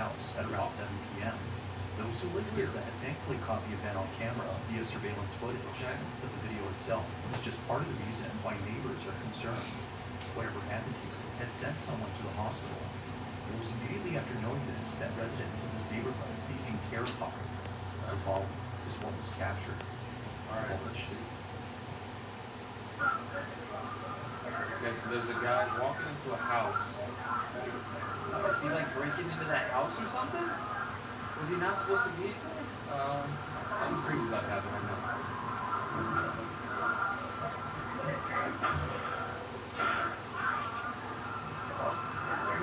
house at around 7 p.m. Those who live here had thankfully caught the event on camera via surveillance footage, but the video itself was just part of the reason why neighbors are concerned. Whatever happened here had sent someone to the hospital. It was immediately after knowing this that residents of this neighborhood became terrified. The following is what was captured. Alright, let's see. Okay, so there's a guy walking into a house. Is he like breaking into that house or something? Was he not supposed to be in there? Something crazy about to happen right now.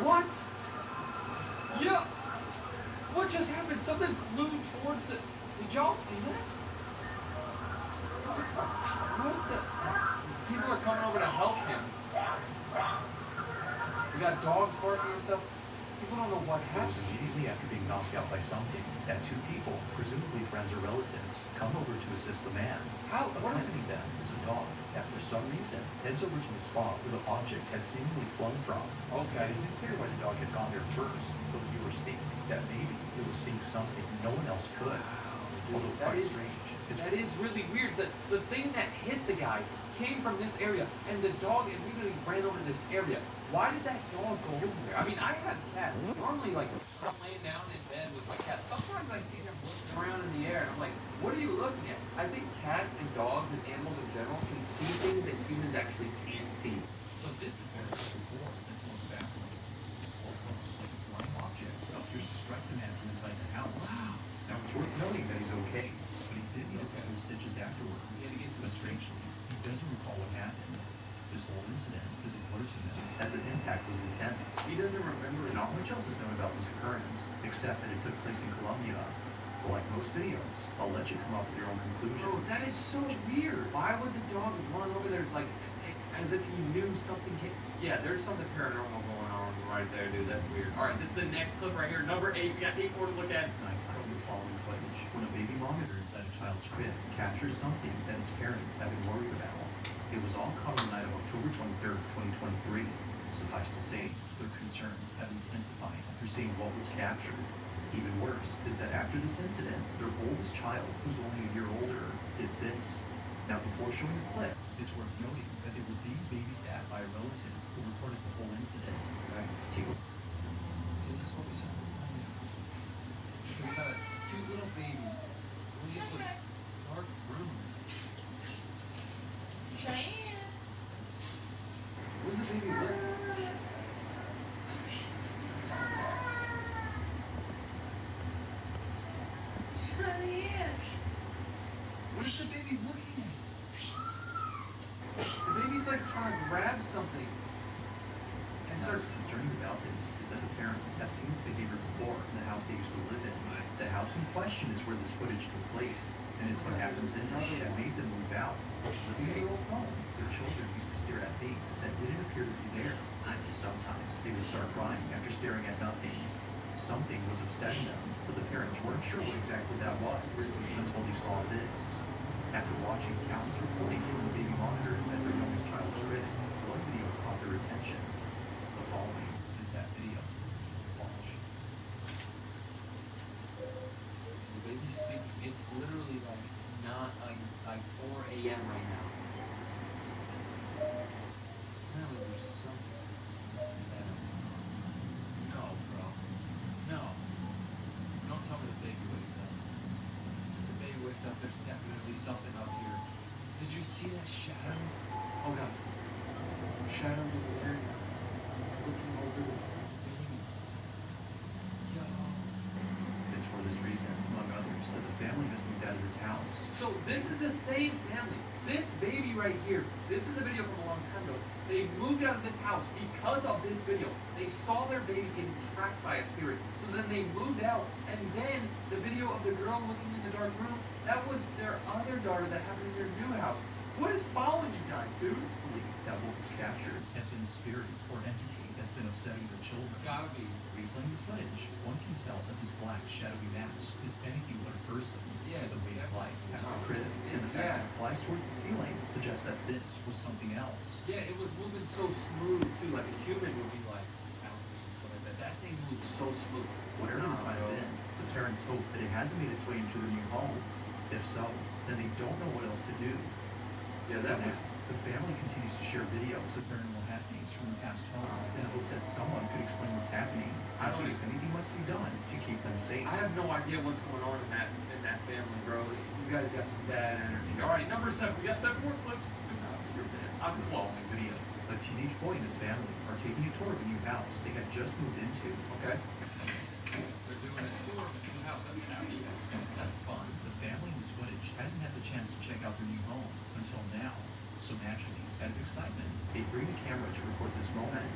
What? Yeah! What just happened? Something flew towards the... Did y'all see that? What the... People are coming over to help him. We got dogs barking and stuff. People don't know what It happened. was immediately after being knocked out by something that two people, presumably friends or relatives, come over to assist the man. How? What? Accompanying them is a dog that, for some reason, heads over to the spot where the object had seemingly flown from. Okay. It isn't clear why the dog had gone there first, but viewers think that maybe it was seeing something no one else could. Although quite strange. That is really weird. The thing that hit the guy came from this area, and the dog immediately ran over this area. Why did that dog go over there? I mean, I have cats. Normally, like, I'm laying down in bed with my cat. Sometimes I see them looking around in the air, and I'm like, what are you looking at? I think cats and dogs and animals in general can see things that humans actually can't see. So this is very Before, that's most baffling. Almost like a flying object appears to strike the man from inside the house. Wow. Now, it's worth noting that he's okay, but he did need a couple of stitches afterwards. But strangely, he doesn't recall what happened. This whole incident is a blur to him, as the impact was intense. He doesn't remember it. Not much else is known about this occurrence, except that it took place in Colombia. But like most videos, I'll let you come up with your own conclusions. Bro, that is so weird. Why would the dog run over there like as if he knew something came? Yeah, there's something paranormal going on right there, dude. That's weird. All right, this is the next clip right here. Number 8. We got 8 more to look at. It's nighttime with following footage when a baby monitor inside a child's crib captures something that its parents have been worried about. It was all caught on the night of October 23rd, 2023. Suffice to say, their concerns have intensified after seeing what was captured. Even worse is that after this incident, their oldest child, who's only a year older, did this. Now, before showing the clip, it's worth noting that they were being babysat by a relative who recorded the whole incident. Okay. Take a This is what we saw. We got a cute little baby. We get to a dark room. Cheyenne. What does the baby look like? Cheyenne. What is the baby looking at? The baby's like trying to grab something. And Now, starts. what's concerning about this is that the parents have seen this behavior before in the house they used to live in. The house in question is where this footage took place, and it's what happens in it that made them move out. Living in their old home, their children used to stare at things that didn't appear to be there. Sometimes they would start crying after staring at nothing. Something was upsetting them, but the parents weren't sure what exactly that was until they saw this. After watching countless recordings from the baby monitors at their youngest child's crib, one video caught their attention. The following is that video. Watch. The baby's sleeping. It's literally like not like 4 a.m. right now. Apparently there's something. No, bro. No. Don't tell me the baby wakes up. If the baby wakes up, there's definitely something up here. Did you see that shadow? Oh god. Shadows over there. Looking over the baby. Yo. It's for this reason, among others, that the family has moved out of this house. So this is the same family. This baby right here, this is a video from a long time ago. They moved out of this house because of this video. They saw their baby getting tracked by a spirit. So then they moved out, and then the video of the girl looking in the dark room, that was their other daughter that happened in their new house. What is following you guys, dude? I believe that what was captured had been a spirit or entity that's been upsetting their children. Gotta be. Replaying the footage, one can tell that this black, shadowy mass is anything but a person. Yeah, The way it glides past the Oh, crib, and the fact yeah. that it flies towards the ceiling suggests that this was something else. Yeah, it was moving so smooth too, like a human would be like bouncing and stuff like that. That thing moved so smooth. Whatever this might have been, the parents hope that it hasn't made its way into their new home. If so, then they don't know what else to do. Yeah, For that was. now, the family continues to share videos of paranormal happenings from the past home in the hopes that someone could explain what's happening and see if anything must be done to keep them safe. I have no idea what's going on in that family, bro. You guys got some bad energy. All right, number 7. We got 7 more clips. I'm In the close. following video, a teenage boy and his family are taking a tour of a new house they had just moved into. Okay. They're doing a tour of a new house. That's happy. That's fun. The family in this footage hasn't had the chance to check out their new home until now. So naturally, out of excitement, they bring the camera to record this moment.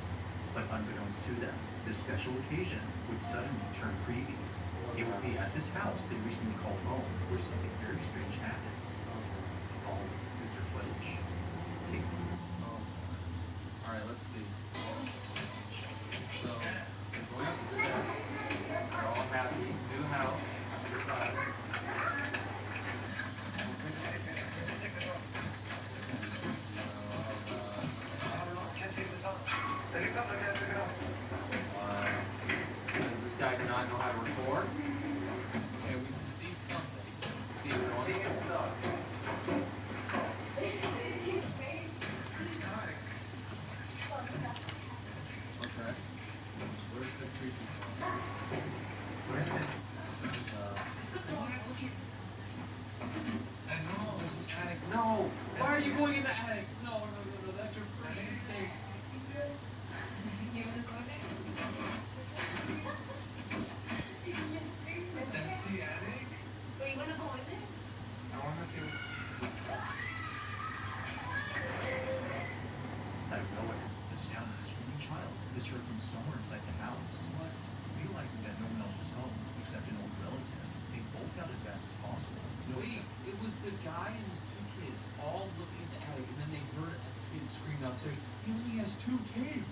But unbeknownst to them, this special occasion would suddenly turn creepy. It would be at this house they recently called home where something very strange happens. Following is their footage. Take a look. Oh. All right, let's see. So, they're going up the steps. They're all happy. New house. Outside. Does this guy not know how to record? Okay, we can see something. See it going. Okay. Where's the creepy part? I know, there's an attic. No! Why are you going in the attic? No, that's your first mistake. You wanna go there? That's the attic? Oh, you wanna go in there? I want to see what's... Out of nowhere, the sound of a screaming child is heard from somewhere inside the house. What? Realizing that no one else was home except an old relative, they bolt out as fast as possible. Wait, it was the guy and his 2 kids all looking at the attic, and then they heard a kid scream downstairs. He only has 2 kids.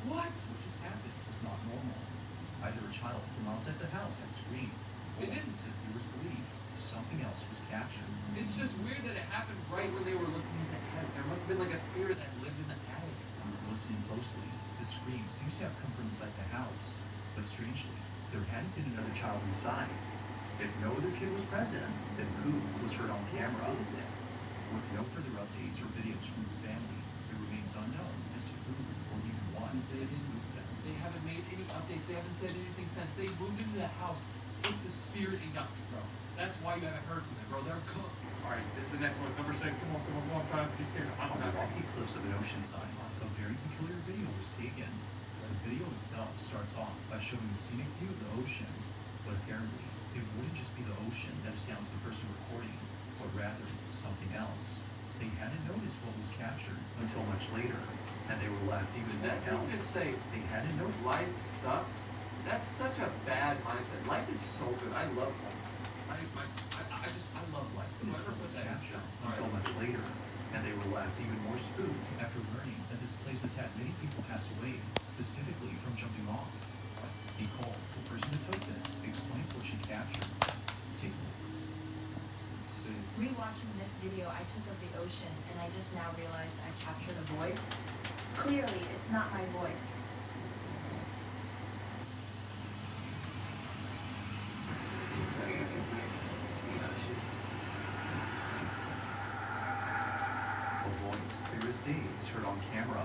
What? What just happened was not normal. Either a child from outside the house had screamed, or, It didn't as viewers believe, something else was captured. It's just weird that it happened right when they were looking at the attic. There must have been like a spirit that lived in the attic. Listening closely, the scream seems to have come from inside the house, but strangely, there hadn't been another child inside. If no other kid was present, then who was heard on camera? With no further updates or videos from this family, it remains unknown as to who or even what had spooked them. They haven't made any updates. They haven't said anything since. They moved into the house, took the spirit and got to bro. That's why you haven't heard from them, bro. They're cooked. All right, this is the next one. Number 6. Come on. Try not to get scared. I'm On the not. rocky cliffs of an ocean side, a very peculiar video was taken. The video itself starts off by showing a scenic view of the ocean, but apparently it wouldn't just be the ocean that astounds the person recording, but rather something else. They hadn't noticed what was captured until much later, and they were left even more That thing just else. say They hadn't noticed. life sucks. That's such a bad mindset. Life is so good. I love life. I love life. This Whoever was put that captured down. until much later, and they were left even more spooked after learning that this place has had many people pass away, specifically from jumping off. Nicole, the person who took this, explains what she captured. Take a look. Let's see. Rewatching this video I took of the ocean, and I just now realized I captured a voice. Clearly, it's not my voice. A voice clear as day is heard on camera.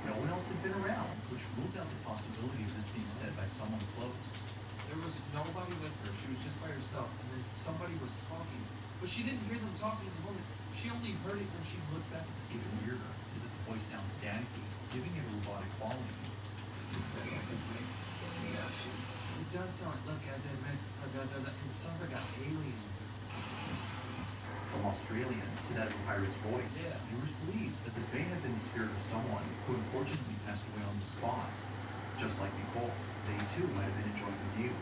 No one else had been around, which rules out the possibility of this being said by someone close. There was nobody with her. She was just by herself. And then somebody was talking. But she didn't hear them talking in the moment. She only heard it when she looked back. Even weirder is that the voice sounds staticky, giving it a robotic quality. It does sound like, look, it sounds like an alien. From Australian to that of a pirate's voice, Yeah. viewers believe that this may have been the spirit of someone who unfortunately passed away on the spot. Just like Nicole, they too might have been enjoying the view.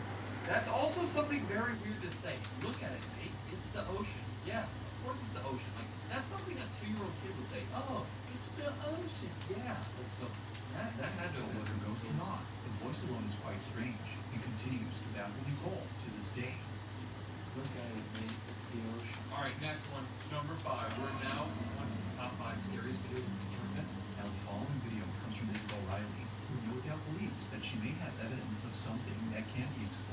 That's also something very weird to say. Look at it, Nate. It's the ocean. Yeah, of course it's the ocean. Like, that's something a 2-year-old kid would say. Oh, it's the ocean. Yeah. Like, so that had to But have whether been ghost or not, the voice alone is quite strange and continues to baffle Nicole to this day. Look at it, mate. It's the ocean. All right, next one. Number 5. We're now on to the top 5 scariest videos on the internet. Now the following video comes from Isabel Riley, who no doubt believes that she may have evidence of something that can be explained.